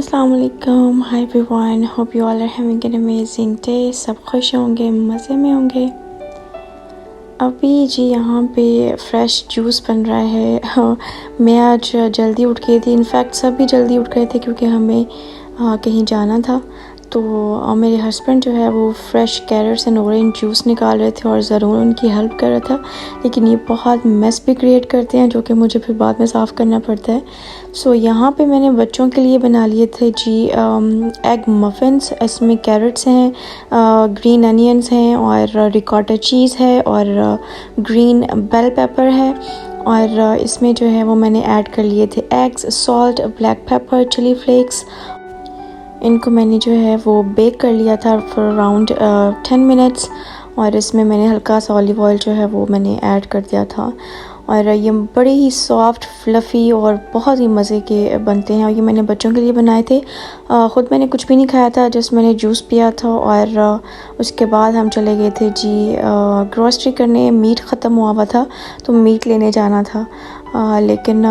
अस्सलाम वालेकुम, hi everyone, hope you all are having an amazing day. सब खुश होंगे, मज़े में होंगे। अभी जी यहाँ पे फ्रेश जूस बन रहा है। मैं आज जल्दी उठ गई थी, इनफैक्ट सभी जल्दी उठ गए थे क्योंकि हमें कहीं जाना था। तो मेरे हस्बैंड जो है वो fresh carrots and orange juice निकाल रहे थे और ज़रूर उनकी हेल्प कर रहा था, लेकिन ये बहुत मेस भी क्रिएट करते हैं जो कि मुझे फिर बाद में साफ़ करना पड़ता है। सो यहाँ पे मैंने बच्चों के लिए बना लिए थे जी एग मफ़िन्स। इसमें कैरेट्स हैं, ग्रीन अनियंस हैं और रिकॉटा चीज़ है और ग्रीन बेल पेपर है। और इसमें जो है वो मैंने ऐड कर लिए थे eggs, salt, black pepper, chili flakes. इनको मैंने जो है वो बेक कर लिया था फॉर अराउंड 10 मिनट्स। और इसमें मैंने हल्का सा ऑलिव ऑयल जो है वो मैंने ऐड कर दिया था। और ये बड़े ही सॉफ्ट, फ्लफ़ी और बहुत ही मज़े के बनते हैं। और ये मैंने बच्चों के लिए बनाए थे। ख़ुद मैंने कुछ भी नहीं खाया था, जस्ट मैंने जूस पिया था। और उसके बाद हम चले गए थे जी ग्रोसरी करने। मीट ख़त्म हुआ था तो मीट लेने जाना था। लेकिन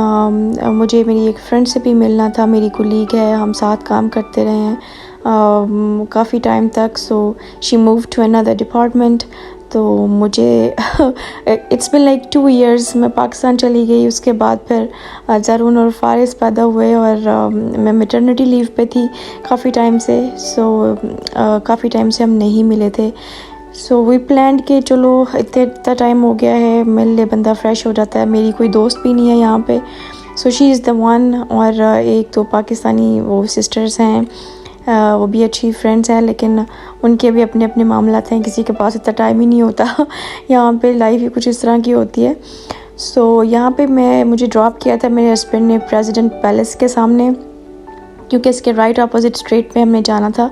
मुझे मेरी एक फ्रेंड से भी मिलना था, मेरी कोलीग है, हम साथ काम करते रहे हैं काफ़ी टाइम तक। So she move to another department. तो मुझे इट्स बिन लाइक 2 इयर्स। मैं पाकिस्तान चली गई, उसके बाद फिर ज़रून और फ़ारिस पैदा हुए और मैं मैटरनिटी लीव पे थी काफ़ी टाइम से। सो काफ़ी टाइम से हम नहीं मिले थे। सो वी प्लान कि चलो इतना टाइम हो गया है, मिल ले, बंदा फ्रेश हो जाता है। मेरी कोई दोस्त भी नहीं है यहाँ पे। So she is the one. और एक तो पाकिस्तानी वो सिस्टर्स हैं, वो भी अच्छी फ्रेंड्स हैं, लेकिन उनके भी अपने अपने मामलात हैं, किसी के पास इतना टाइम ही नहीं होता। यहाँ पे लाइफ ही कुछ इस तरह की होती है। सो यहाँ पे मुझे ड्रॉप किया था मेरे हस्बैंड ने प्रेसिडेंट पैलेस के सामने, क्योंकि इसके राइट अपोजिट स्ट्रीट पे हमें जाना था।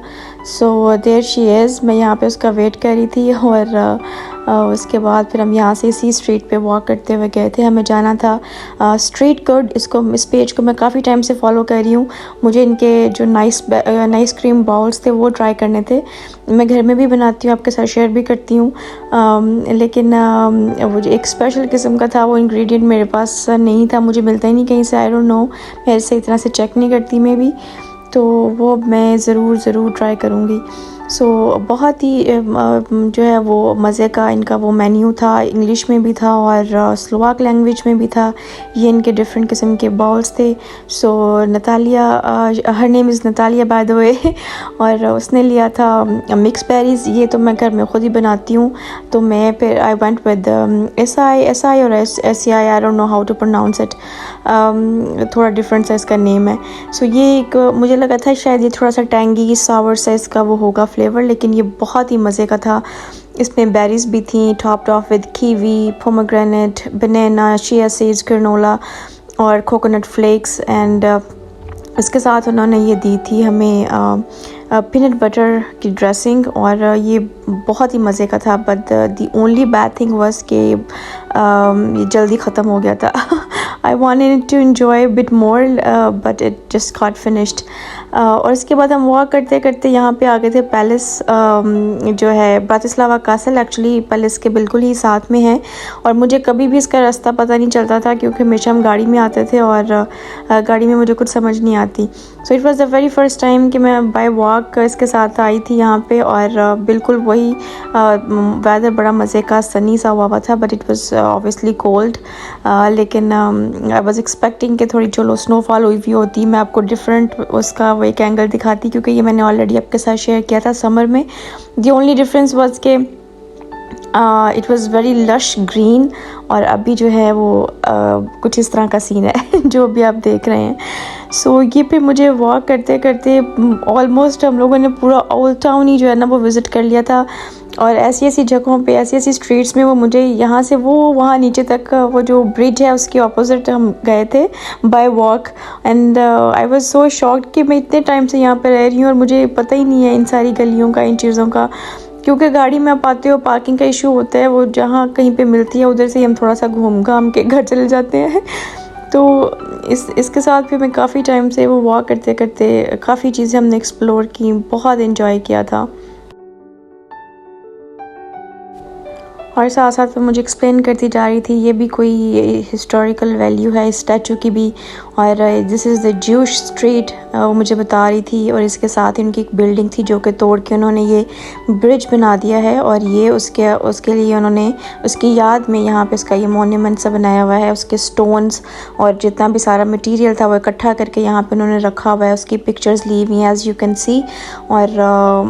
So there she is. मैं यहाँ पे उसका वेट कर रही थी और उसके बाद फिर हम यहाँ से इसी स्ट्रीट पे वॉक करते हुए गए थे। हमें जाना था स्ट्रीट गुड। इस पेज को मैं काफ़ी टाइम से फॉलो कर रही हूँ। मुझे इनके जो नाइस क्रीम बाउल्स थे वो ट्राई करने थे। मैं घर में भी बनाती हूँ, आपके साथ शेयर भी करती हूँ। लेकिन वो जो एक स्पेशल किस्म का था वो इंग्रेडिएंट मेरे पास नहीं था, मुझे मिलता ही नहीं कहीं से। आई डोंट नो, मैं ऐसे इतना से चेक नहीं करती मैं भी, तो वो मैं ज़रूर ट्राई करूँगी। सो बहुत ही जो है वो मज़े का इनका वो मेन्यू था। इंग्लिश में भी था और स्लोवाक लैंग्वेज में भी था। ये इनके डिफरेंट किस्म के बाउल्स थे। सो नतालिया, हर name is Natalia by the way, और उसने लिया था मिक्स बेरीज़। ये तो मैं घर में ख़ुद ही बनाती हूँ, तो मैं फिर I went with S I और SCI, I don't know how to pronounce it. थोड़ा डिफरेंट सा इसका नेम है। सो ये एक मुझे लगा था शायद ये थोड़ा सा टैंगी सावर सा इसका वो होगा फ्लेवर, लेकिन ये बहुत ही मज़े का था। इसमें बेरीज़ भी थी, topped of with kiwi, pomegranate, banana, chia seeds, granola और कोकोनट फ्लेक्स। एंड इसके साथ उन्होंने ये दी थी हमें पीनट बटर की ड्रेसिंग, और ये बहुत ही मज़े का था। But the only bad thing was कि ये जल्दी ख़त्म हो गया था। I wanted to enjoy a bit more, but it just got finished. और इसके बाद हम वॉक करते करते यहाँ पे आ गए थे पैलेस, जो है ब्रातिस्लावा कासल। एक्चुअली पैलेस के बिल्कुल ही साथ में है, और मुझे कभी भी इसका रास्ता पता नहीं चलता था क्योंकि हमेशा हम गाड़ी में आते थे और गाड़ी में मुझे कुछ समझ नहीं आती। So it was the very first time कि मैं बाय वॉक इसके साथ आई थी यहाँ पे, और बिल्कुल वही वेदर बड़ा मज़े का सनी सा हुआ था, but it was obviously cold. लेकिन आई वाज एक्सपेक्टिंग कि थोड़ी चलो स्नोफॉल हुई भी होती। मैं आपको डिफरेंट उसका वो एक एंगल दिखाती, क्योंकि ये मैंने ऑलरेडी आपके साथ शेयर किया था समर में। द ओनली डिफरेंस वाज के it was very lush green, और अभी जो है वो कुछ इस तरह का सीन है जो अभी आप देख रहे हैं। सो ये फिर मुझे वॉक करते करते ऑलमोस्ट हम लोगों ने पूरा ओल्ड टाउन ही जो है ना वो विज़िट कर लिया था। और ऐसी ऐसी जगहों पे, ऐसी ऐसी स्ट्रीट्स में वो मुझे यहाँ से वो वहाँ नीचे तक वो जो ब्रिज है उसके ऑपोजिट हम गए थे bye walk. And I was so shocked कि मैं इतने टाइम से यहाँ पे रह रही हूँ और मुझे पता ही नहीं है इन सारी गलियों का, इन चीज़ों का, क्योंकि गाड़ी में आप आते हो, पार्किंग का इशू होता है। वो जहाँ कहीं पे मिलती है उधर से ही हम थोड़ा सा घूम घाम के घर चले जाते हैं। तो इसके साथ भी मैं काफ़ी टाइम से वो वॉक करते करते काफ़ी चीज़ें हमने एक्सप्लोर की, बहुत इन्जॉय किया था। और साथ साथ में मुझे एक्सप्लेन करती जा रही थी ये भी कोई हिस्टोरिकल वैल्यू है इस स्टैचू की भी, और this is the Jewish street, वो मुझे बता रही थी। और इसके साथ ही उनकी एक बिल्डिंग थी जो कि तोड़ के उन्होंने ये ब्रिज बना दिया है, और ये उसके लिए उन्होंने उसकी याद में यहाँ पे इसका ये मोन्यूमेंट सा बनाया हुआ है। उसके स्टोन्स और जितना भी सारा मटेरियल था वो इकट्ठा करके यहाँ पे उन्होंने रखा हुआ है। उसकी पिक्चर्स ली हुई हैं एज़ यू कैन सी। और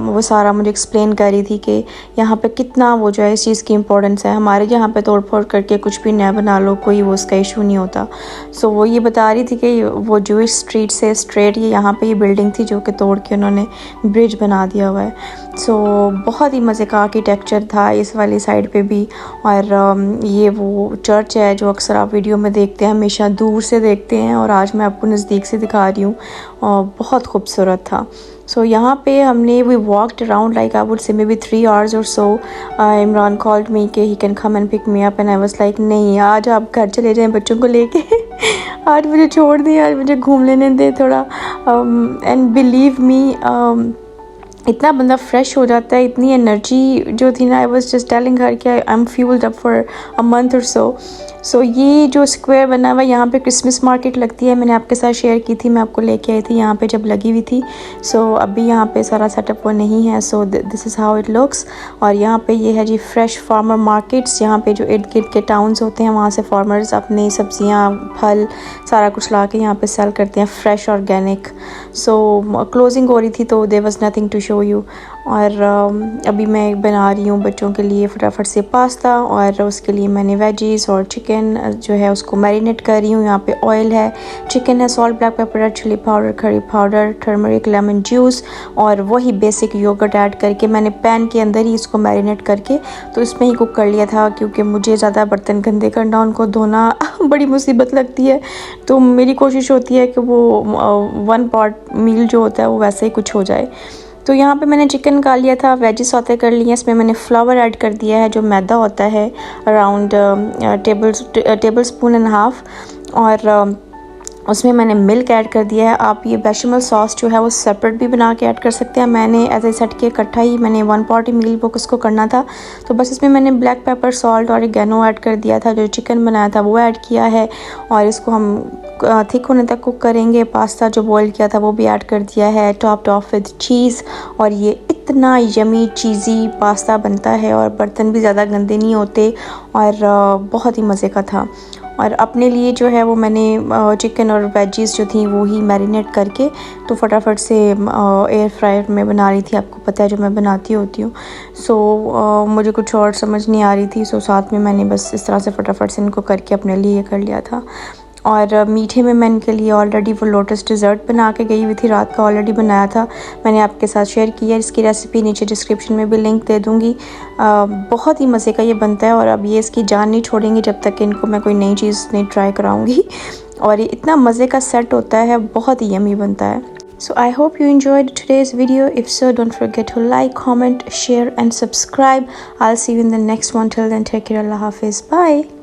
वो सारा मुझे एक्सप्लेन कर रही थी कि यहाँ पे कितना वो जो है इस चीज़ की इम्पोर्टेंस है। हमारे यहाँ पे तोड़ फोड़ करके कुछ भी नया बना लो, कोई वो उसका इशू नहीं होता। सो वो ये बता रही थी कि वो जूश स्ट्रीट से स्ट्रेट ये यहाँ पे ये बिल्डिंग थी जो कि तोड़ के उन्होंने ब्रिज बना दिया हुआ है। सो बहुत ही मज़े का आर्किटेक्चर था इस वाली साइड पे भी। और ये वो चर्च है जो अक्सर आप वीडियो में देखते हैं, हमेशा दूर से देखते हैं, और आज मैं आपको नज़दीक से दिखा रही हूँ, और बहुत खूबसूरत था। सो यहाँ पे हमने we walked around like I would say may be 3 hours और सो। इमरान कॉल्ड मी कि he can come and pick me up, and I was like नहीं, आज आप घर चले जाएं बच्चों को लेके आज मुझे छोड़ दें, आज मुझे घूम लेने दें थोड़ा। एंड बिलीव मी, इतना बंदा फ्रेश हो जाता है, इतनी एनर्जी जो थी ना, I was just telling her कि I am fueled up for a month और सो ये जो स्क्वायर बना हुआ है यहाँ पे क्रिसमस मार्केट लगती है, मैंने आपके साथ शेयर की थी, मैं आपको लेके आई थी यहाँ पे जब लगी हुई थी। सो अभी यहाँ पे सारा सेटअप वो नहीं है। So this is how it looks. और यहाँ पे ये है जी फ्रेश फार्मर मार्केट्स, यहाँ पे जो इर्द गिर्द के टाउन्स होते हैं वहाँ से फार्मर्स अपनी सब्जियाँ फल सारा कुछ ला के यहाँ पे सेल करते हैं, फ्रेश ऑर्गेनिक। सो क्लोजिंग हो रही थी तो there was nothing to show you. और अभी मैं बना रही हूँ बच्चों के लिए फटाफट से पास्ता, और उसके लिए मैंने वेजीज़ और चिकन जो है उसको मैरिनेट कर रही हूँ। यहाँ पे ऑयल है, चिकन है, salt, black pepper, chili powder, curry powder, turmeric, lemon juice, और वही बेसिक योगर्ट ऐड करके मैंने पैन के अंदर ही इसको मैरिनेट करके तो इसमें ही कुक कर लिया था, क्योंकि मुझे ज़्यादा बर्तन गंदे करना, उनको धोना बड़ी मुसीबत लगती है। तो मेरी कोशिश होती है कि वो 1 pot मील जो होता है वो वैसे ही कुछ हो जाए। तो यहाँ पे मैंने चिकन निकाल लिया था, वेजिस सौते कर लिए, इसमें मैंने फ्लावर ऐड कर दिया है जो मैदा होता है around table spoon and half, और उसमें मैंने मिल्क ऐड कर दिया है। आप ये बेशमल सॉस जो है वो सेपरेट भी बना के ऐड कर सकते हैं। मैंने ऐसे सेट के इकट्ठा ही मैंने 1 pot मील बुक उसको करना था, तो बस इसमें मैंने ब्लैक पेपर, सॉल्ट और ऑरिगेनो ऐड कर दिया था। जो चिकन बनाया था वो ऐड किया है, और इसको हम थिक होने तक कुक करेंगे। पास्ता जो बॉईल किया था वो भी ऐड कर दिया है, टॉप्ड ऑफ विद चीज़। और ये इतना यमी चीज़ी पास्ता बनता है, और बर्तन भी ज़्यादा गंदे नहीं होते, और बहुत ही मज़े का था। और अपने लिए जो है वो मैंने चिकन और वेजीज़ जो थी वो ही मैरिनेट करके तो फटाफट से एयर फ्रायर में बना रही थी। आपको पता है जो मैं बनाती होती हूँ। सो मुझे कुछ और समझ नहीं आ रही थी, सो साथ में मैंने बस इस तरह से फटाफट से इनको करके अपने लिए कर लिया था। और मीठे में मैं इनके लिए ऑलरेडी वो लोटस डिज़र्ट बना के गई हुई थी, रात का ऑलरेडी बनाया था, मैंने आपके साथ शेयर किया। इसकी रेसिपी नीचे डिस्क्रिप्शन में भी लिंक दे दूँगी। बहुत ही मज़े का ये बनता है, और अब ये इसकी जान नहीं छोड़ेंगी जब तक कि इनको मैं कोई नई चीज़ नहीं ट्राई कराऊँगी। और ये इतना मज़े का सेट होता है, बहुत ही यमी बनता है। So I hope you enjoyed today's video. If so, don't forget to like, comment, share and subscribe. I'll see you in the next one. Till then, take care. Allah Hafiz. Bye.